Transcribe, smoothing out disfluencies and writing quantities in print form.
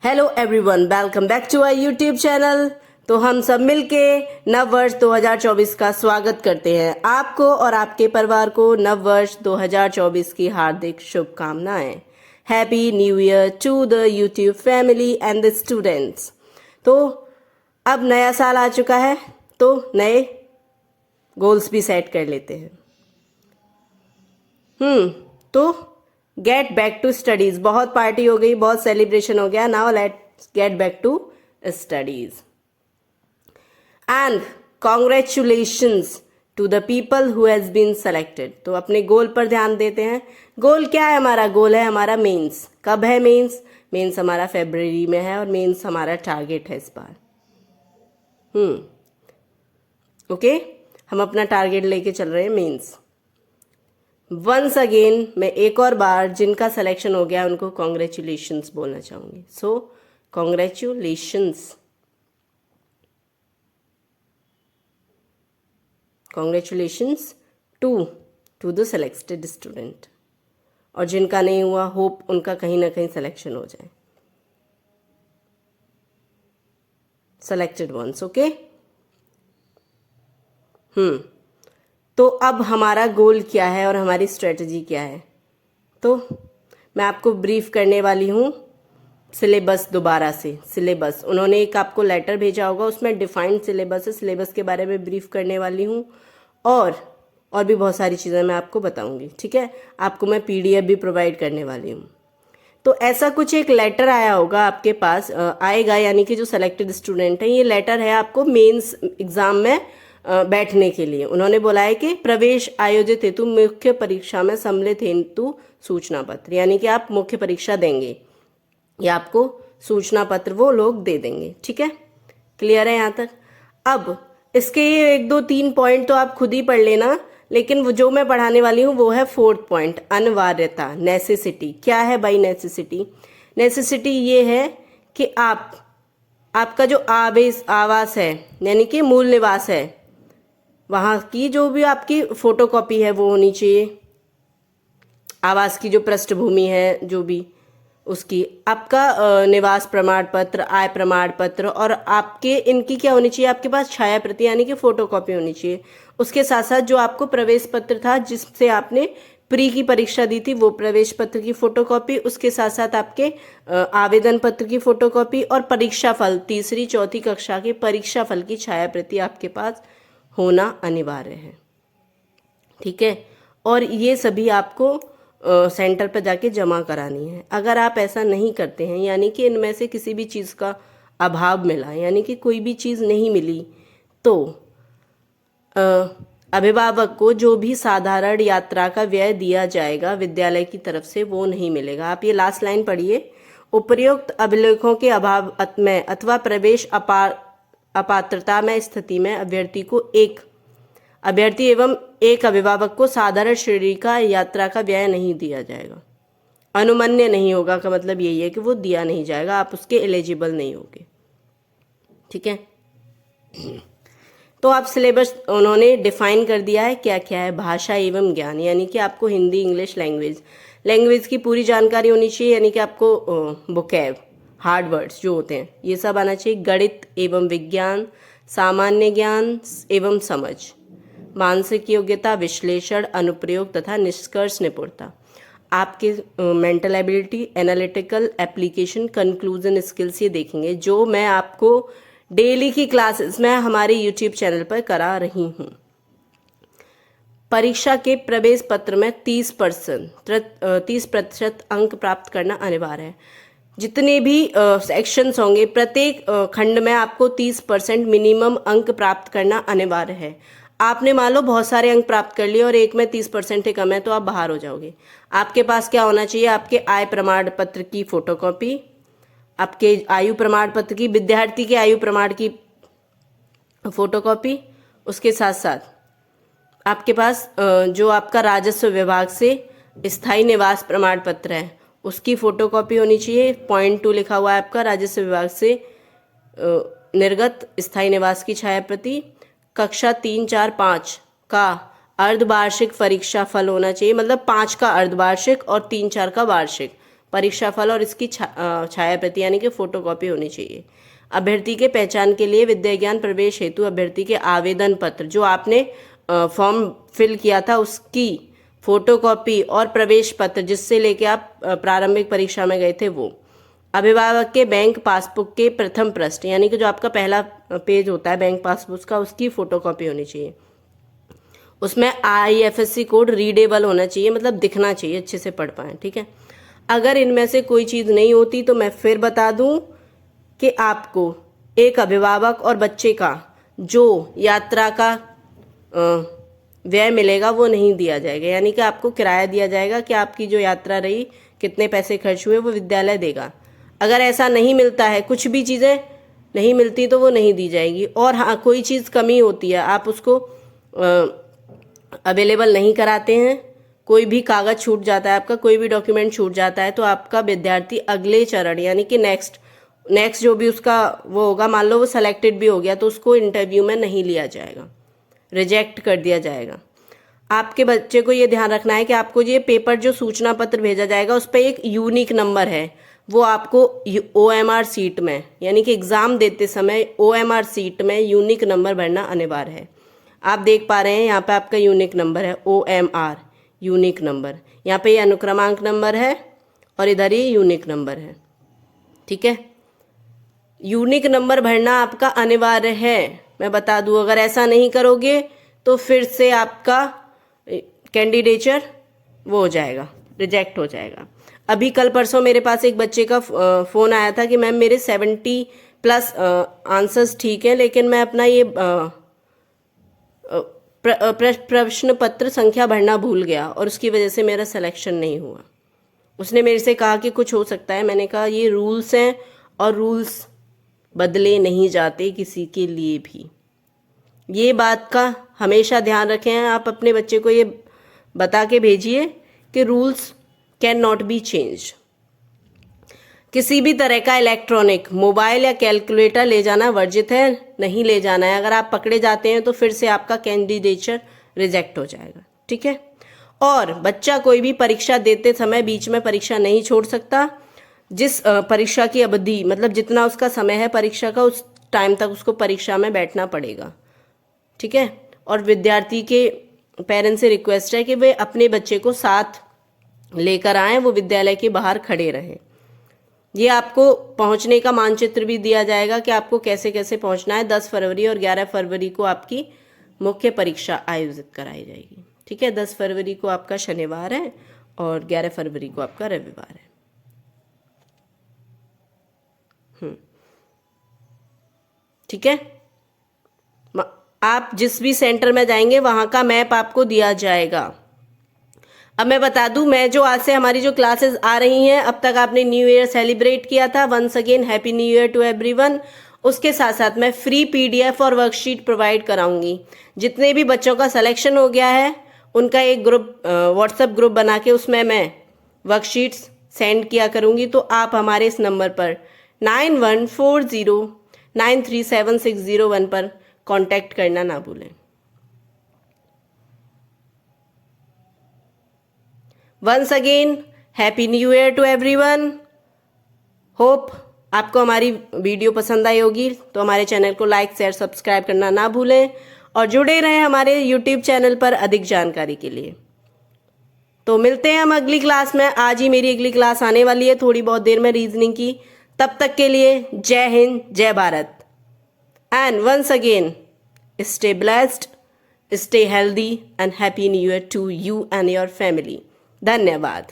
Hello everyone, welcome back to our YouTube channel. तो हम सब मिलके नव वर्ष 2024 का स्वागत करते हैं। आपको और आपके परिवार को नव वर्ष 2024 की हार्दिक शुभकामनाएं। Happy new year to the YouTube family and the students. तो अब नया साल आ चुका है, तो नए गोल्स भी सेट कर लेते हैं। तो गेट बैक टू स्टडीज। बहुत पार्टी हो गई, बहुत सेलिब्रेशन हो गया। Now let's get back to studies and congratulations to the people who has been selected. तो अपने गोल पर ध्यान देते हैं। गोल क्या है हमारा? गोल है हमारा मेंस। कब है मेंस? मेंस हमारा फरवरी में है और मेंस हमारा टारगेट है इस बार। ओके, हम अपना टारगेट लेके चल रहे हैं मेंस। वंस अगेन मैं एक और बार जिनका सिलेक्शन हो गया उनको कॉन्ग्रेचुलेशंस बोलना चाहूंगी। So congratulations, congratulations to the selected student. और जिनका नहीं हुआ, होप उनका कहीं ना कहीं सिलेक्शन हो जाए। Selected ones, okay. तो अब हमारा गोल क्या है और हमारी स्ट्रेटजी क्या है? तो मैं आपको ब्रीफ करने वाली हूँ सिलेबस दोबारा से। सिलेबस उन्होंने एक आपको लेटर भेजा होगा, उसमें डिफाइंड सिलेबस है। सिलेबस के बारे में ब्रीफ करने वाली हूँ और भी बहुत सारी चीज़ें मैं आपको बताऊँगी, ठीक है। आपको मैं PDF भी प्रोवाइड करने वाली हूँ। तो ऐसा कुछ एक लेटर आया होगा आपके पास, आएगा, यानी कि जो सेलेक्टेड स्टूडेंट है, ये लेटर है आपको मेंस एग्जाम में बैठने के लिए। उन्होंने बोला है कि प्रवेश आयोजित हेतु मुख्य परीक्षा में सम्मिलित हेतु सूचना पत्र, यानी कि आप मुख्य परीक्षा देंगे या आपको सूचना पत्र वो लोग दे देंगे, ठीक है। क्लियर है यहाँ तक? अब इसके ये 1 2 3 पॉइंट तो आप खुद ही पढ़ लेना, लेकिन वो जो मैं पढ़ाने वाली हूँ वो है 4th पॉइंट, अनिवार्यता, नेसेसिटी। क्या है भाई नेसेसिटी? नेसेसिटी ये है कि आपका जो आवास है, यानी कि मूल निवास है, वहाँ की जो भी आपकी फोटोकॉपी है वो होनी चाहिए। आवास की जो पृष्ठभूमि है, जो भी उसकी, आपका निवास प्रमाण पत्र, आय प्रमाण पत्र, और आपके इनकी क्या होनी चाहिए? आपके पास छाया प्रति यानी कि फोटोकॉपी होनी चाहिए। उसके साथ साथ जो आपको प्रवेश पत्र था जिससे आपने प्री की परीक्षा दी थी, वो प्रवेश पत्र की फोटोकॉपी, उसके साथ साथ आपके आवेदन पत्र की फोटोकॉपी और परीक्षा फल, 3री 4थी कक्षा के परीक्षा फल की छाया प्रति आपके पास होना अनिवार्य है, ठीक है। और ये सभी आपको सेंटर पर जाके जमा करानी है। अगर आप ऐसा नहीं करते हैं, यानी कि इनमें से किसी भी चीज़ का अभाव मिला, यानी कि कोई भी चीज़ नहीं मिली, तो अभिभावक को जो भी साधारण यात्रा का व्यय दिया जाएगा विद्यालय की तरफ से, वो नहीं मिलेगा। आप ये लास्ट लाइन पढ़िए। उपर्युक्त अभिलेखों के अभाव में अथवा प्रवेश अपात्रता में स्थिति में अभ्यर्थी एवं एक अभिभावक को साधारण श्रेणी का यात्रा का व्यय नहीं दिया जाएगा। अनुमन्य नहीं होगा का मतलब यही है कि वो दिया नहीं जाएगा, आप उसके एलिजिबल नहीं होगे, ठीक है। तो आप सिलेबस उन्होंने डिफाइन कर दिया है क्या क्या है। भाषा एवं ज्ञान, यानी कि आपको हिंदी, इंग्लिश, लैंग्वेज की पूरी जानकारी होनी चाहिए, यानी कि आपको वोकैब, हार्ड वर्ड्स जो होते हैं ये सब आना चाहिए। गणित एवं विज्ञान, सामान्य ज्ञान एवं समझ, मानसिक योग्यता, विश्लेषण, अनुप्रयोग तथा निष्कर्ष निपुणता, आपके mental ability, analytical, application, conclusion skills, ये देखेंगे जो मैं आपको डेली की क्लासेस में हमारे यूट्यूब चैनल पर करा रही हूँ। परीक्षा के प्रवेश पत्र में 30% अंक प्राप्त करना अनिवार्य है। जितने भी सेक्शंस होंगे, प्रत्येक खंड में आपको 30% मिनिमम अंक प्राप्त करना अनिवार्य है। आपने मान लो बहुत सारे अंक प्राप्त कर लिए और एक में 30% ही कम है, तो आप बाहर हो जाओगे। आपके पास क्या होना चाहिए? आपके आय प्रमाण पत्र की फोटोकॉपी, आपके आयु प्रमाण पत्र की, विद्यार्थी के आयु प्रमाण की फोटोकॉपी, उसके साथ साथ आपके पास जो आपका राजस्व विभाग से स्थायी निवास प्रमाण पत्र है उसकी फोटोकॉपी होनी चाहिए। पॉइंट 2 लिखा हुआ है आपका राजस्व विभाग से निर्गत स्थायी निवास की छाया प्रति। कक्षा 3, 4, 5 का अर्धवार्षिक परीक्षा फल होना चाहिए, मतलब 5 का अर्धवार्षिक और 3, 4 का वार्षिक परीक्षाफल और इसकी छाया प्रति यानी कि फोटोकॉपी होनी चाहिए। अभ्यर्थी के पहचान के लिए विद्या ज्ञान प्रवेश हेतु अभ्यर्थी के आवेदन पत्र जो आपने फॉर्म फिल किया था उसकी फोटोकॉपी और प्रवेश पत्र जिससे लेके आप प्रारंभिक परीक्षा में गए थे वो। अभिभावक के बैंक पासबुक के प्रथम पृष्ठ यानी कि जो आपका पहला पेज होता है बैंक पासबुक का उसकी फोटोकॉपी होनी चाहिए। उसमें IFSC कोड रीडेबल होना चाहिए, मतलब दिखना चाहिए, अच्छे से पढ़ पाएँ, ठीक है। अगर इनमें से कोई चीज़ नहीं होती तो मैं फिर बता दूं कि आपको एक अभिभावक और बच्चे का जो यात्रा का व्यय मिलेगा वो नहीं दिया जाएगा, यानी कि आपको किराया दिया जाएगा कि आपकी जो यात्रा रही कितने पैसे खर्च हुए वो विद्यालय देगा। अगर ऐसा नहीं मिलता है, कुछ भी चीज़ें नहीं मिलती तो वो नहीं दी जाएगी। और हाँ, कोई चीज़ कमी होती है, आप उसको अवेलेबल नहीं कराते हैं, कोई भी कागज़ छूट जाता है आपका, कोई भी डॉक्यूमेंट छूट जाता है, तो आपका विद्यार्थी अगले चरण यानी कि नेक्स्ट जो भी उसका वो होगा, मान लो वो सेलेक्टेड भी हो गया तो उसको इंटरव्यू में नहीं लिया जाएगा, रिजेक्ट कर दिया जाएगा। आपके बच्चे को ये ध्यान रखना है कि आपको ये पेपर जो सूचना पत्र भेजा जाएगा उस पर एक यूनिक नंबर है, वो आपको OMR सीट में यानी कि एग्ज़ाम देते समय OMR सीट में यूनिक नंबर भरना अनिवार्य है। आप देख पा रहे हैं यहाँ पे आपका यूनिक नंबर है OMR यूनिक नंबर, यहाँ पे ये अनुक्रमांक नंबर है और इधर ये यूनिक नंबर है, ठीक है। यूनिक नंबर भरना आपका अनिवार्य है, मैं बता दूं। अगर ऐसा नहीं करोगे तो फिर से आपका कैंडिडेचर वो हो जाएगा, रिजेक्ट हो जाएगा। अभी कल परसों मेरे पास एक बच्चे का फ़ोन आया था कि मैम मेरे 70+ आंसर्स ठीक हैं, लेकिन मैं अपना ये प्रश्न पत्र संख्या भरना भूल गया और उसकी वजह से मेरा सिलेक्शन नहीं हुआ। उसने मेरे से कहा कि कुछ हो सकता है, मैंने कहा ये रूल्स हैं और रूल्स बदले नहीं जाते किसी के लिए भी। ये बात का हमेशा ध्यान रखें, आप अपने बच्चे को ये बता के भेजिए कि rules can not be change. किसी भी तरह का इलेक्ट्रॉनिक मोबाइल या कैलकुलेटर ले जाना वर्जित है, नहीं ले जाना है। अगर आप पकड़े जाते हैं तो फिर से आपका कैंडिडेचर रिजेक्ट हो जाएगा, ठीक है। और बच्चा कोई भी परीक्षा देते समय बीच में परीक्षा नहीं छोड़ सकता। जिस परीक्षा की अवधि मतलब जितना उसका समय है परीक्षा का, उस टाइम तक उसको परीक्षा में बैठना पड़ेगा, ठीक है। और विद्यार्थी के पेरेंट्स से रिक्वेस्ट है कि वे अपने बच्चे को साथ लेकर आएं, वो विद्यालय के बाहर खड़े रहें। ये आपको पहुंचने का मानचित्र भी दिया जाएगा कि आपको कैसे कैसे पहुंचना है। 10 फरवरी और 11 फरवरी को आपकी मुख्य परीक्षा आयोजित कराई जाएगी, ठीक है। 10 फरवरी को आपका शनिवार है और 11 फरवरी को आपका रविवार है। ठीक है। आप जिस भी सेंटर में जाएंगे वहां का मैप आपको दिया जाएगा। अब मैं बता दूं, मैं जो आज से हमारी जो क्लासेस आ रही हैं, अब तक आपने न्यू ईयर सेलिब्रेट किया था, once again happy new year to everyone. उसके साथ साथ मैं फ्री PDF और वर्कशीट प्रोवाइड कराऊंगी। जितने भी बच्चों का सिलेक्शन हो गया है उनका एक ग्रुप व्हाट्सएप ग्रुप बना के उसमें मैं वर्कशीट्स सेंड किया करूंगी। तो आप हमारे इस नंबर पर 9140937601 पर कांटेक्ट करना ना भूलें। Once again happy new year to everyone. Hope आपको हमारी वीडियो पसंद आई होगी, तो हमारे चैनल को लाइक शेयर सब्सक्राइब करना ना भूलें और जुड़े रहें हमारे YouTube चैनल पर अधिक जानकारी के लिए। तो मिलते हैं हम अगली क्लास में। आज ही मेरी अगली क्लास आने वाली है थोड़ी बहुत देर में रीजनिंग की। तब तक के लिए जय हिंद, जय Bharat. And once again stay blessed, stay healthy and happy new year to you and your family. धन्यवाद।